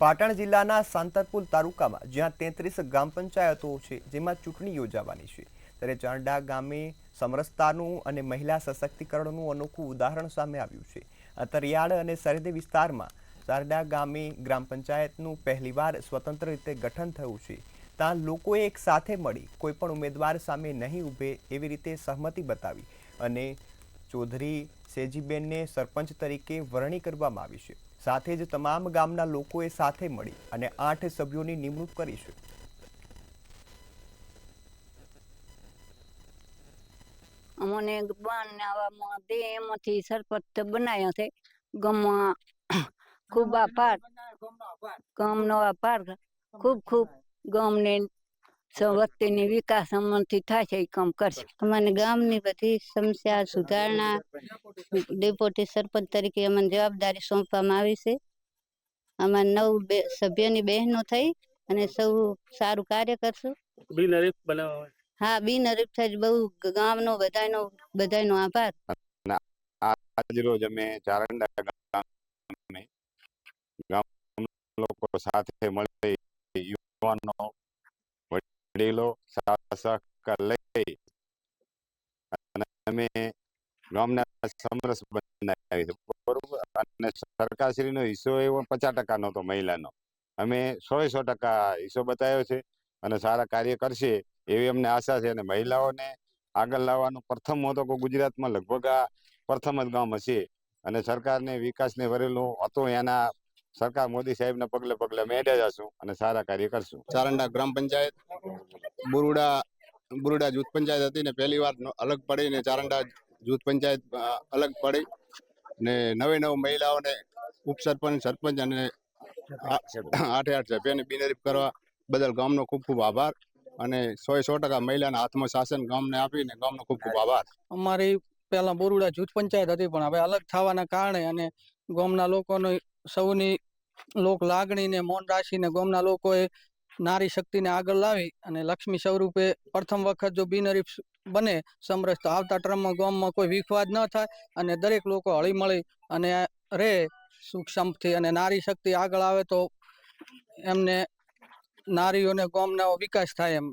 પાટણ જિલ્લાના સાંતરપુર તાલુકામાં જ્યાં 33 ગ્રામ પંચાયતો છે જેમાં ચૂંટણી યોજાવાની છે ત્યારે ચારડા ગામે સમરસતાનું અને મહિલા સશક્તિકરણનું અનોખું ઉદાહરણ સામે આવ્યું છે। અંતરિયાળ અને સરહદી વિસ્તારમાં ચારડા ગામે ગ્રામ પંચાયતનું પહેલીવાર સ્વતંત્ર રીતે ગઠન થયું છે। ત્યાં લોકોએ એક સાથે મળી કોઈપણ ઉમેદવાર સામે નહીં ઊભે એવી રીતે સહમતિ બતાવી અને ચૌધરી સેજીબેનને સરપંચ તરીકે વરણી કરવામાં આવી છે। સાથે જ તમામ ગામના લોકોએ સાથે મળી અને 8 સભ્યોની નિમણૂક કરી છે। અમને બનાવવામાં દે એમાંથી સરપંચ બનાવ્યા છે। ગામમાં ખૂબ આભાર, ગામનો આભાર, ખૂબ ખૂબ ગામને વસ્તીની વિકાસ અમનથી થાય છે એ કામ કરશે। અમને ગામની બધી સમસ્યા સુધારણા ડેપ્યુટી સરપંચ તરીકે અમને જવાબદારી સોંપવામાં આવી છે। અમારે 9 સભ્યોની બહેનો થઈ અને સૌ સારું કાર્ય કરશું। બિનહરીફ બનાવવા, હા, બિનહરીફ થઈ બહુ ગામનો બધાયનો આભાર। આજ રોજ અમે ચારંડા ગામે ગામ લોકો સાથે મળી યુવાનો વડીલો શાસક લઈ અને અમે ગામના સમરસ બનાવી બરોબર। અને સરકારશ્રીનો હિસ્સો એવો 50% નો હતો મહિલાનો। અમે 100% હિસ્સો બતાવ્યો છે અને સારા કાર્ય કરશે એવી અમને આશા છે। અને મહિલાઓને આગળ લાવવાનું પ્રથમ હતો કે ગુજરાતમાં લગભગ આ પ્રથમ જ ગામ હશે અને સરકારને વિકાસને વરેલો હતો એના સરકાર મોદી સાહેબના પગલે પગલે અમે હેડ્યા જશું અને સારા કાર્ય કરશું। ચારંડા ગ્રામ પંચાયત બુરુડા જૂથ પંચાયત હતી ને પહેલી વાર અલગ પડી ને ચારંડા જૂથ પંચાયત અલગ પડી ને નવી મહિલાઓને ઉપસરપંચ, સરપંચ અને 8 સભ્યોને બિનહરીફ કરવા બદલ ગામનો ખૂબ ખૂબ આભાર અને 100% મહિલાના હાથમાં શાસન ગામને આપીને ગામનો ખૂબ ખૂબ આભાર। અમારી પહેલા બોરુડા જૂથ પંચાયત હતી પણ હવે અલગ થવાના કારણે અને ગામના લોકોની સૌની લોક લાગણીને મૌન રાખીને ગામના લોકોએ નારી શક્તિને આગળ લાવી અને લક્ષ્મી સ્વરૂપે પ્રથમ વખત જો બિનહરીફ બને સમરસ તો આવતા ટર્મમાં ગામમાં કોઈ વિખવાદ ન થાય અને દરેક લોકો હળીમળી અને રહે સુખ શાંતિથી અને નારી શક્તિ આગળ આવે તો એમને નારીઓને ગામનો વિકાસ થાય એમ